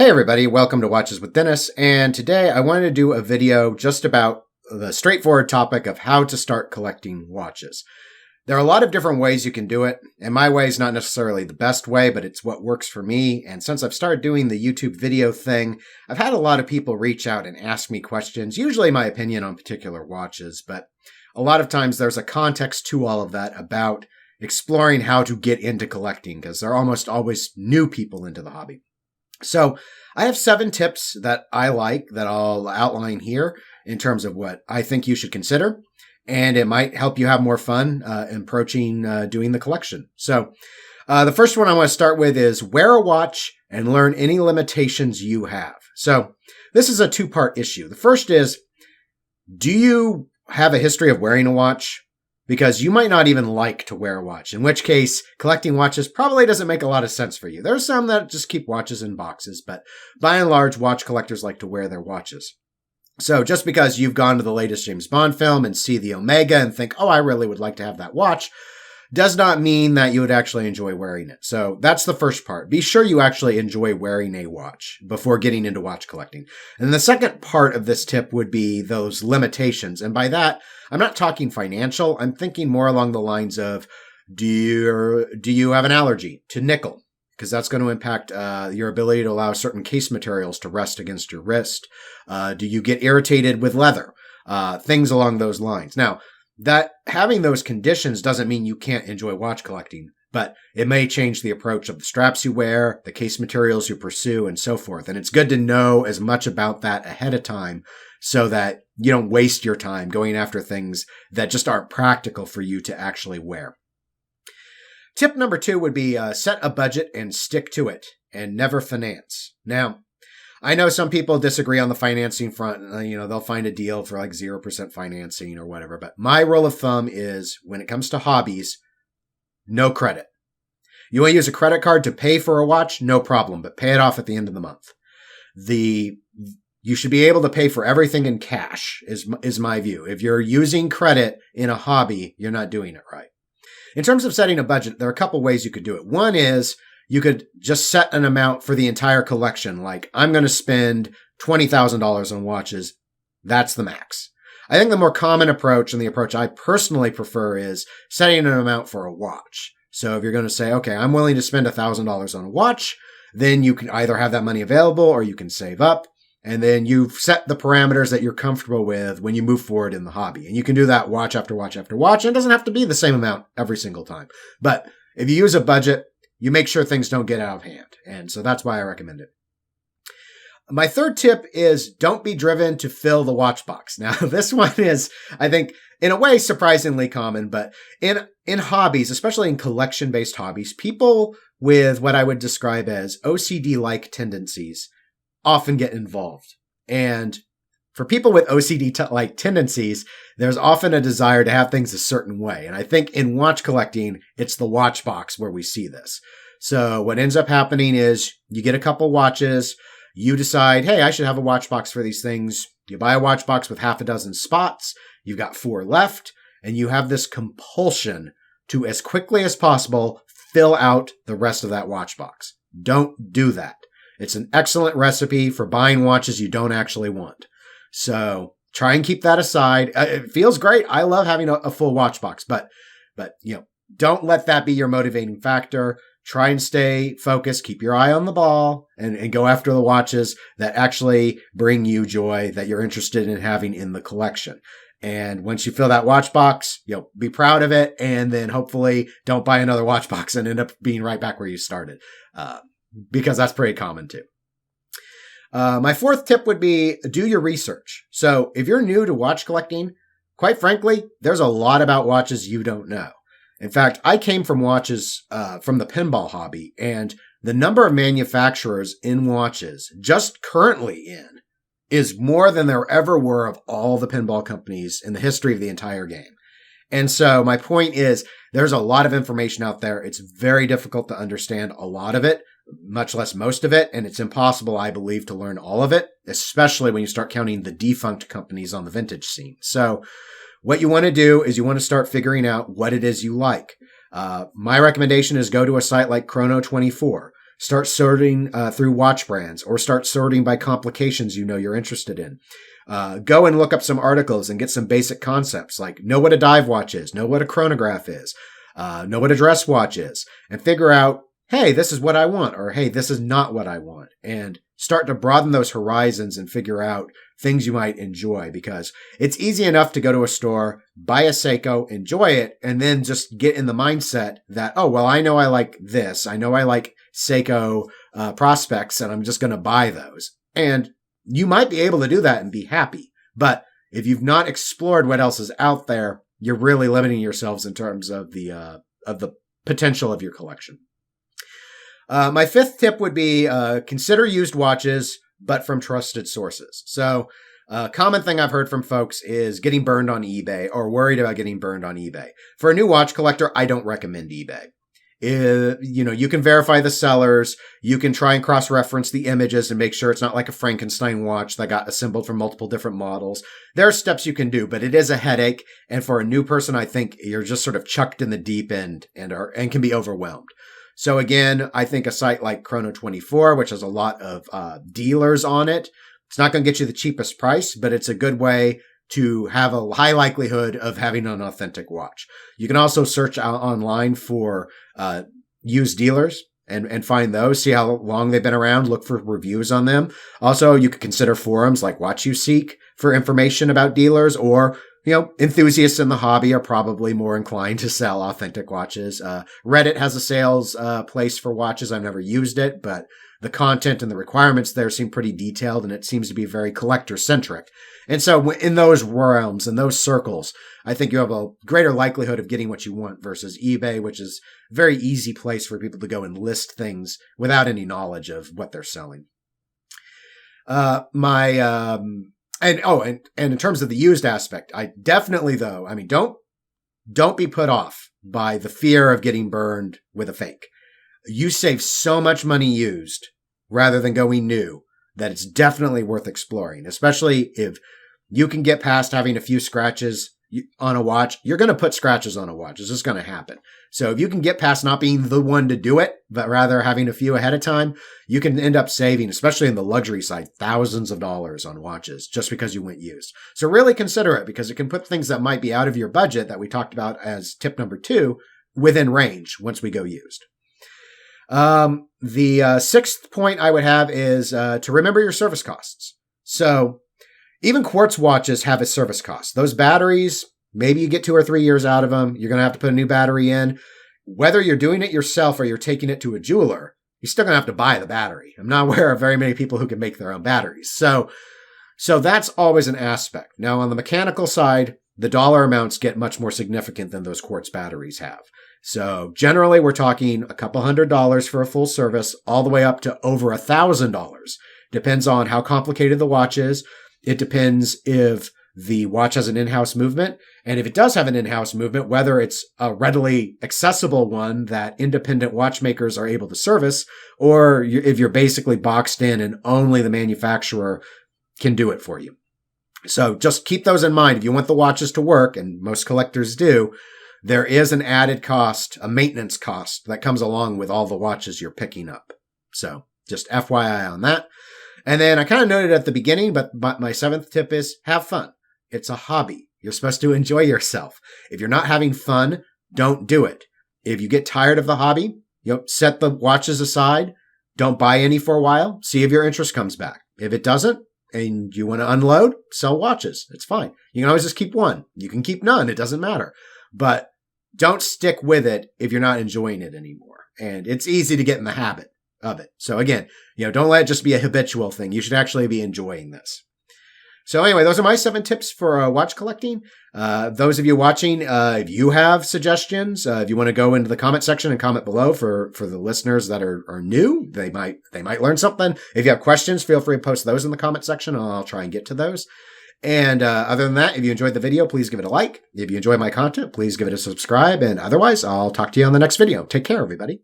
Hey everybody, welcome to Watches with Dennis, and today I wanted to do a video just about the straightforward topic of how to start collecting watches. There are a lot of different ways you can do it, and my way is not necessarily the best way, but it's what works for me, and since I've started doing the YouTube video thing, I've had a lot of people reach out and ask me questions, usually my opinion on particular watches, but a lot of times there's a context to all of that about exploring how to get into collecting, because there are almost always new people into the hobby. So I have 7 tips that I like that I'll outline here in terms of what I think you should consider, and it might help you have more fun approaching doing the collection. So the first one I want to start with is wear a watch and learn any limitations you have. So this is a 2-part issue. The first is, do you have a history of wearing a watch? Because you might not even like to wear a watch, in which case collecting watches probably doesn't make a lot of sense for you. There's some that just keep watches in boxes, but by and large, watch collectors like to wear their watches. So just because you've gone to the latest James Bond film and see the Omega and think, oh, I really would like to have that watch, does not mean that you would actually enjoy wearing it. So that's the first part. Be sure you actually enjoy wearing a watch before getting into watch collecting. And the second part of this tip would be those limitations. And by that, I'm not talking financial. I'm thinking more along the lines of, do you have an allergy to nickel? Because that's going to impact your ability to allow certain case materials to rest against your wrist. Do you get irritated with leather? Things along those lines. Now, that having those conditions doesn't mean you can't enjoy watch collecting, but it may change the approach of the straps you wear, the case materials you pursue, and so forth. And it's good to know as much about that ahead of time so that you don't waste your time going after things that just aren't practical for you to actually wear. Tip number 2 would be set a budget and stick to it and never finance. Now, I know some people disagree on the financing front. They'll find a deal for like 0% financing or whatever. But my rule of thumb is when it comes to hobbies, no credit. You want to use a credit card to pay for a watch? No problem, but pay it off at the end of the month. You should be able to pay for everything in cash is my view. If you're using credit in a hobby, you're not doing it right. In terms of setting a budget, there are a couple ways you could do it. One is you could just set an amount for the entire collection. Like, I'm going to spend $20,000 on watches. That's the max. I think the more common approach, and the approach I personally prefer, is setting an amount for a watch. So if you're going to say, okay, I'm willing to spend $1,000 on a watch, then you can either have that money available or you can save up. And then you've set the parameters that you're comfortable with when you move forward in the hobby. And you can do that watch after watch after watch. And it doesn't have to be the same amount every single time. But if you use a budget, you make sure things don't get out of hand. And so that's why I recommend it. My third tip is don't be driven to fill the watch box. Now, this one is, I think, in a way, surprisingly common. But in hobbies, especially in collection-based hobbies, people with what I would describe as OCD-like tendencies often get involved. And for people with OCD-like tendencies, there's often a desire to have things a certain way. And I think in watch collecting, it's the watch box where we see this. So what ends up happening is you get a couple watches, you decide, hey, I should have a watch box for these things. You buy a watch box with half a dozen spots, you've got 4 left, and you have this compulsion to, as quickly as possible, fill out the rest of that watch box. Don't do that. It's an excellent recipe for buying watches you don't actually want. So try and keep that aside. It feels great. I love having a full watch box, but don't let that be your motivating factor. Try and stay focused. Keep your eye on the ball and go after the watches that actually bring you joy, that you're interested in having in the collection. And once you fill that watch box, be proud of it. And then hopefully don't buy another watch box and end up being right back where you started. Because that's pretty common too. My fourth tip would be do your research. So if you're new to watch collecting, quite frankly, there's a lot about watches you don't know. In fact, I came from watches from the pinball hobby, and the number of manufacturers in watches just currently in is more than there ever were of all the pinball companies in the history of the entire game. And so my point is there's a lot of information out there. It's very difficult to understand a lot of it, much less most of it. And it's impossible, I believe, to learn all of it, especially when you start counting the defunct companies on the vintage scene. So what you want to do is you want to start figuring out what it is you like. My recommendation is go to a site like Chrono24. Start sorting through watch brands, or start sorting by complications you're interested in. Go and look up some articles and get some basic concepts, like know what a dive watch is, know what a chronograph is, know what a dress watch is, and figure out, hey, this is what I want, or hey, this is not what I want. And start to broaden those horizons and figure out things you might enjoy, because it's easy enough to go to a store, buy a Seiko, enjoy it, and then just get in the mindset that, oh, well, I know I like this. I know I like Seiko prospects, and I'm just going to buy those. And you might be able to do that and be happy. But if you've not explored what else is out there, you're really limiting yourselves in terms of the potential of your collection. My fifth tip would be consider used watches, but from trusted sources. So a common thing I've heard from folks is getting burned on eBay, or worried about getting burned on eBay. For a new watch collector, I don't recommend eBay. You can verify the sellers. You can try and cross-reference the images and make sure it's not like a Frankenstein watch that got assembled from multiple different models. There are steps you can do, but it is a headache. And for a new person, I think you're just sort of chucked in the deep end and can be overwhelmed. So again, I think a site like Chrono24, which has a lot of dealers on it, it's not going to get you the cheapest price, but it's a good way to have a high likelihood of having an authentic watch. You can also search out online for used dealers and find those, see how long they've been around, look for reviews on them. Also, you could consider forums like WatchUSeek for information about dealers, or enthusiasts in the hobby are probably more inclined to sell authentic watches. Reddit has a sales place for watches. I've never used it, but the content and the requirements there seem pretty detailed, and it seems to be very collector-centric. And so in those realms, in those circles, I think you have a greater likelihood of getting what you want versus eBay, which is a very easy place for people to go and list things without any knowledge of what they're selling. And in terms of the used aspect, I definitely, though, don't be put off by the fear of getting burned with a fake. You save so much money used rather than going new that it's definitely worth exploring, especially if you can get past having a few scratches on a watch. You're going to put scratches on a watch. It's just going to happen. So if you can get past not being the one to do it, but rather having a few ahead of time, you can end up saving, especially in the luxury side, thousands of dollars on watches just because you went used. So really consider it, because it can put things that might be out of your budget that we talked about as tip number 2 within range once we go used. The sixth point I would have is to remember your service costs. So even quartz watches have a service cost. Those batteries, maybe you get 2 or 3 years out of them. You're going to have to put a new battery in. Whether you're doing it yourself or you're taking it to a jeweler, you're still going to have to buy the battery. I'm not aware of very many people who can make their own batteries. So that's always an aspect. Now, on the mechanical side, the dollar amounts get much more significant than those quartz batteries have. So generally, we're talking a couple $100 for a full service, all the way up to over $1,000. Depends on how complicated the watch is. It depends if the watch has an in-house movement. And if it does have an in-house movement, whether it's a readily accessible one that independent watchmakers are able to service, or if you're basically boxed in and only the manufacturer can do it for you. So just keep those in mind. If you want the watches to work, and most collectors do, there is an added cost, a maintenance cost that comes along with all the watches you're picking up. So just FYI on that. And then I kind of noted at the beginning, but my seventh tip is have fun. It's a hobby. You're supposed to enjoy yourself. If you're not having fun, don't do it. If you get tired of the hobby, set the watches aside. Don't buy any for a while. See if your interest comes back. If it doesn't, and you want to unload, sell watches. It's fine. You can always just keep one. You can keep none. It doesn't matter. But don't stick with it if you're not enjoying it anymore. And it's easy to get in the habit of it. So again, don't let it just be a habitual thing. You should actually be enjoying this. So anyway, those are my 7 tips for watch collecting. Those of you watching, if you have suggestions, if you want to go into the comment section and comment below for the listeners that are new, they might learn something. If you have questions, feel free to post those in the comment section, and I'll try and get to those. And other than that, if you enjoyed the video, please give it a like. If you enjoy my content, please give it a subscribe. And otherwise, I'll talk to you on the next video. Take care, everybody.